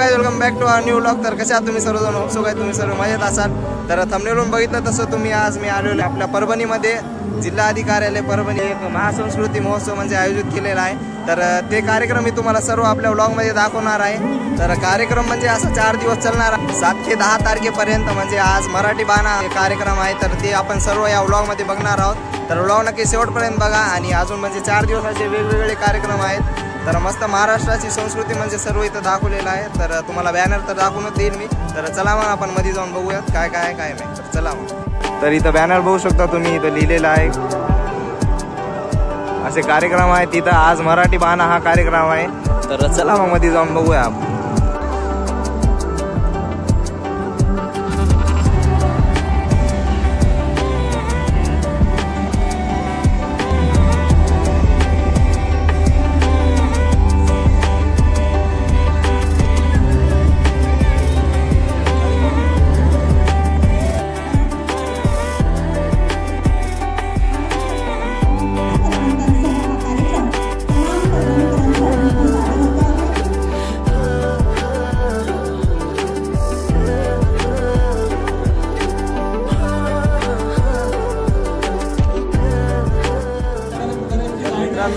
Guys, welcome back to our new vlog. तर कशा आहात तुम्ही सर्वजण? होप सो काय तुम्ही सर्व मजेत असाल। तर थंबनेलवरून बघितलं तसं तुम्ही आज मी आलेलो आपल्या परभणीमध्ये जिल्हाधिकारी परभणी एक महासंस्कृती महोत्सव म्हणजे आयोजित केलेला आहे। तर ते कार्यक्रम मी तुम्हाला सर्व आपल्या व्लॉगमध्ये दाखवणार आहे। तर कार्यक्रम म्हणजे असा 4 दिवस चालणार, 7 ते 10 तारखेपर्यंत म्हणजे आज मराठी बाणा कार्यक्रम आहे। तर ते आपण सर्व या व्लॉगमध्ये बघणार आहोत। तर व्लॉग नक्की शेवटपर्यंत बघा। आणि अजून म्हणजे 4 दिवसाचे वेगवेगळे कार्यक्रम आहेत। तर मस्त महाराष्ट्राची संस्कृती म्हणजे सर्व इथं दाखवलेलं आहे। तर तुम्हाला बॅनर तर दाखवूनच देईल मी। तर चला मग आपण मध्ये जाऊन बघूयात काय काय आहे काय नाही। तर चला मग। तर इथं बॅनर बघू शकता तुम्ही, इथं लिहिलेलं आहे असे कार्यक्रम आहेत तिथं। आज मराठी बाणा हा कार्यक्रम आहे। तर चला मग मध्ये जाऊन बघूया आपण।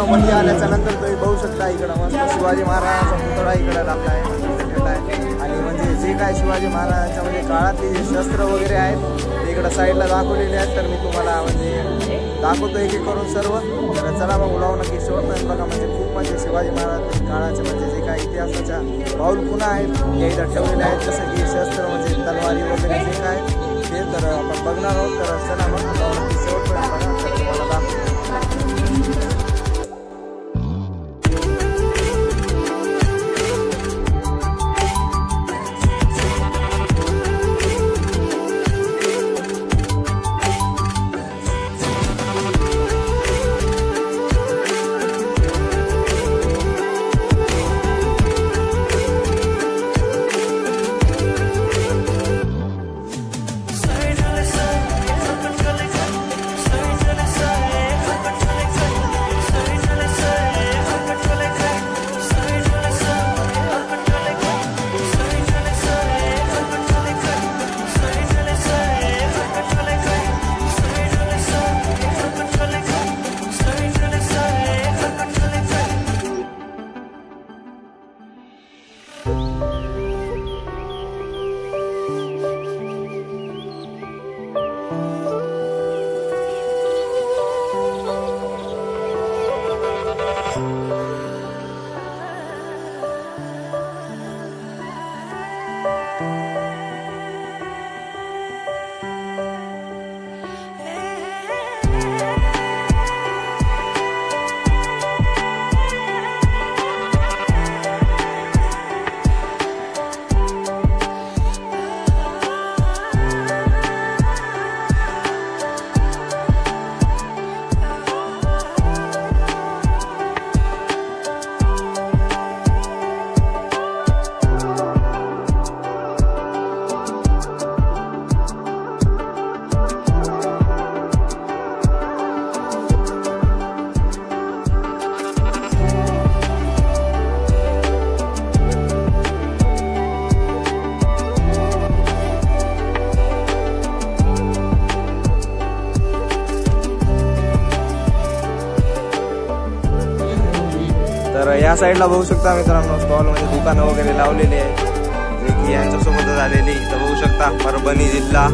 मध्ये आल्याच्या नंतर तुम्ही बघू शकता इकडं मस्त शिवाजी महाराजांचा पुतळा इकडं लागला आहे। आणि म्हणजे जे काय शिवाजी महाराजांच्या म्हणजे काळातले जे शस्त्र वगैरे आहेत ते इकडं साईडला दाखवलेले आहेत। तर मी तुम्हाला म्हणजे दाखवतो एक एक करून सर्व। तर चला मग उलाव नक्की शेवटपर्यंत बघा। म्हणजे खूप म्हणजे शिवाजी महाराज काळाचे म्हणजे जे काही इतिहासाच्या पाऊलखुणा आहेत ते इथं ठेवलेले आहेत। जसं की शस्त्र म्हणजे तलवारी वगैरे जे काय ते तर आपण बघणार आहोत। तर चला मग उलाव नक्की शेवटपर्यंत बघा। तर तुम्हाला दाखवतो। तर या साईडला बघू शकता मित्रांनो स्टॉल म्हणजे दुकानं वगैरे लावलेली आहे जे की यांच्यासोबतच आलेली। इथं बघू शकता परभणी जिल्हा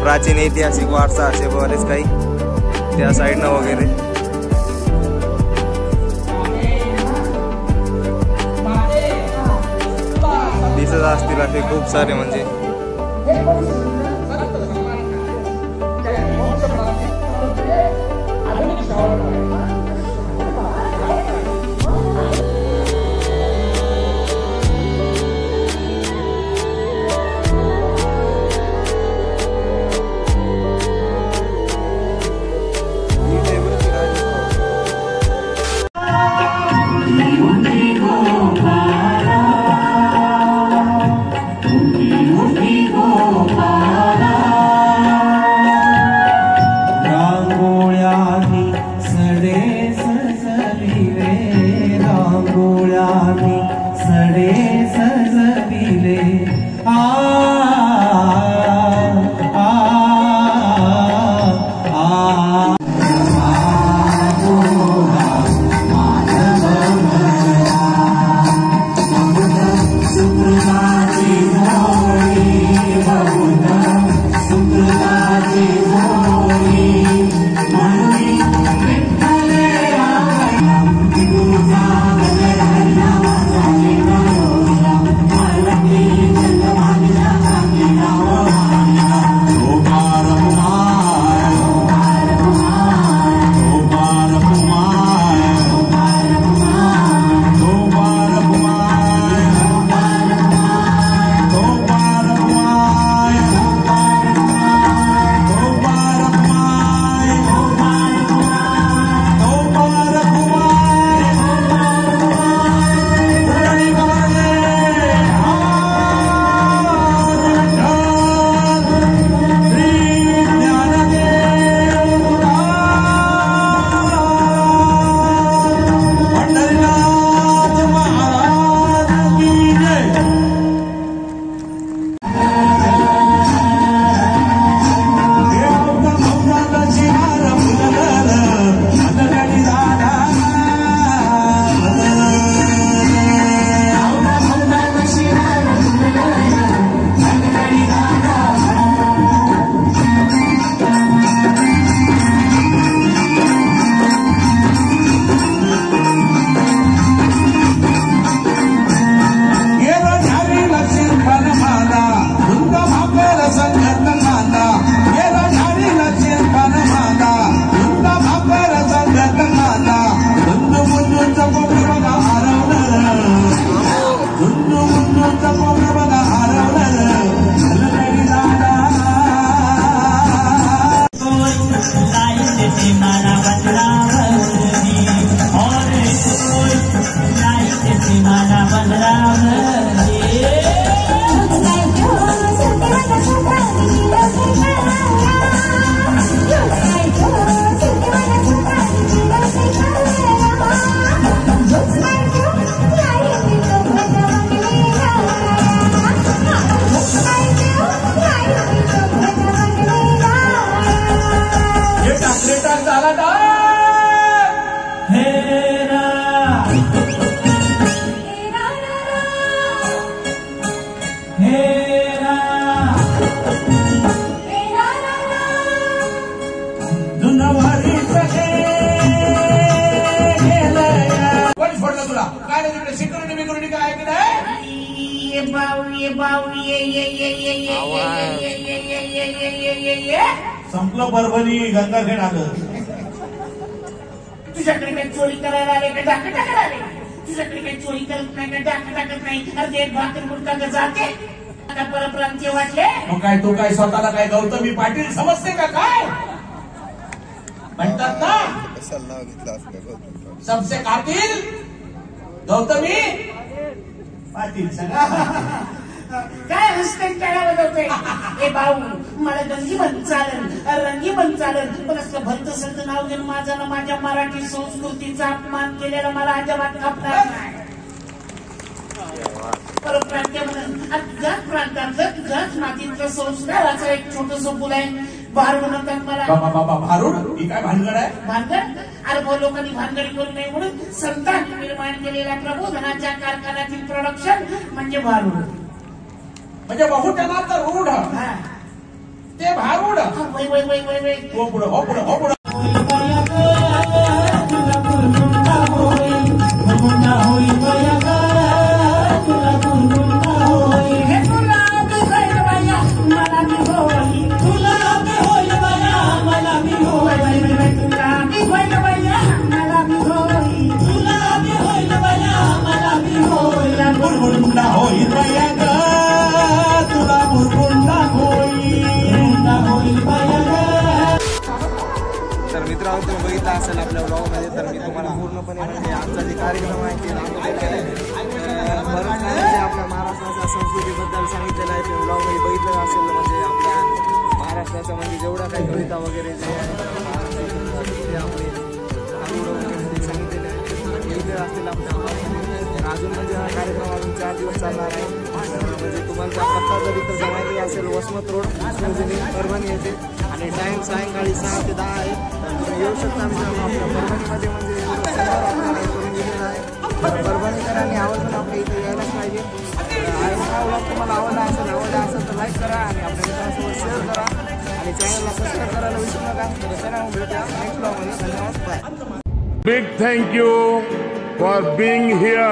प्राचीन ऐतिहासिक वारसा असे बरेच काही त्या साईडनं वगैरे दिसत असतील असे खूप सारे म्हणजे। सडे सजविले संपलं परभणी गंगाखेड आलं. तुझ्याकडे काही चोरी करायला आले का डाक टाकायला आले? तुझ्याकडे काही चोरी करत नाही का डाक टाकत नाही? अरे एक भाकर गुटका का जाते आता परप्रांतीय वाटले. मग काय तो काय स्वतःला काय गौतमी पाटील समजते का काय म्हणतात ना? सबसे कातिल गौतमी पाटील सगळा काय हसते त्याला बदलते. ए भाऊ मला गंगी बंद चालेल रंगी बंद चालेल पण असं भरत संत नाव घेऊन माझा ना माझ्या मराठी संस्कृतीचा अपमान केलेला मला अजिबात खपणार नाही. परप्रांतीय म्हणून तुझ्याच प्रांतातलं तुझ्याच मातीतलं संस्काराचं एक छोटस फुल आहे. भारूड म्हणतात मला. भारूड ही काय भानगड आहे? भानगड अरे भाऊ लोकांनी भानगडी करू नये म्हणून संतांनी निर्माण केलेल्या प्रबोधनाच्या कारखान्यातील प्रोडक्शन म्हणजे भारूड. म्हणजे बहुटनाचं रूढ ते भारूड. वै वै वै वै वै हो पुढं हो पुढं हो पुढं. तर मित्रांनो तुम्ही बघितलं असेल आपल्या ब्लॉगमध्ये. तर मी तुम्हाला पूर्णपणे म्हणजे आमचा जे कार्यक्रम आहे ते आपल्या महाराष्ट्राच्या संस्कृतीबद्दल सांगितलेलं आहे. ते ब्लॉगमध्ये बघितलं असेल म्हणजे आपल्या महाराष्ट्राचं म्हणजे जेवढा काही कविता वगैरे जे आहे आपले सांगितलेले आहे बघितले असतील आपल्या. अजून म्हणजे आमचा कार्यक्रम अजून 4 दिवस चालणार आहे. म्हणजे तुम्हाला पत्ता जरी तर माहिती असेल, वसमत रोड, परभणी येथे, आणि टाइम सायंकाळी 6 ते 10 आहे. तर तुम्ही येऊ शकता आपल्या परभणीमध्ये. म्हणजे करून दिलेलं आहे. तर परभणीकरांनी आवर्जून आपल्या इथे यायलाच पाहिजे. हा व्लॉग तुम्हाला आवडला असेल तर लाईक करा आणि आपल्या मित्रांसोबत शेअर करा आणि चॅनलला सबस्क्राईब करायला विसरू नका. तर चला मग भेटूया नेक्स्ट ब्लॉगमध्ये. धन्यवाद, bye. Big thank you for being here.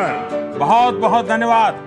बहुत बहुत धन्यवाद.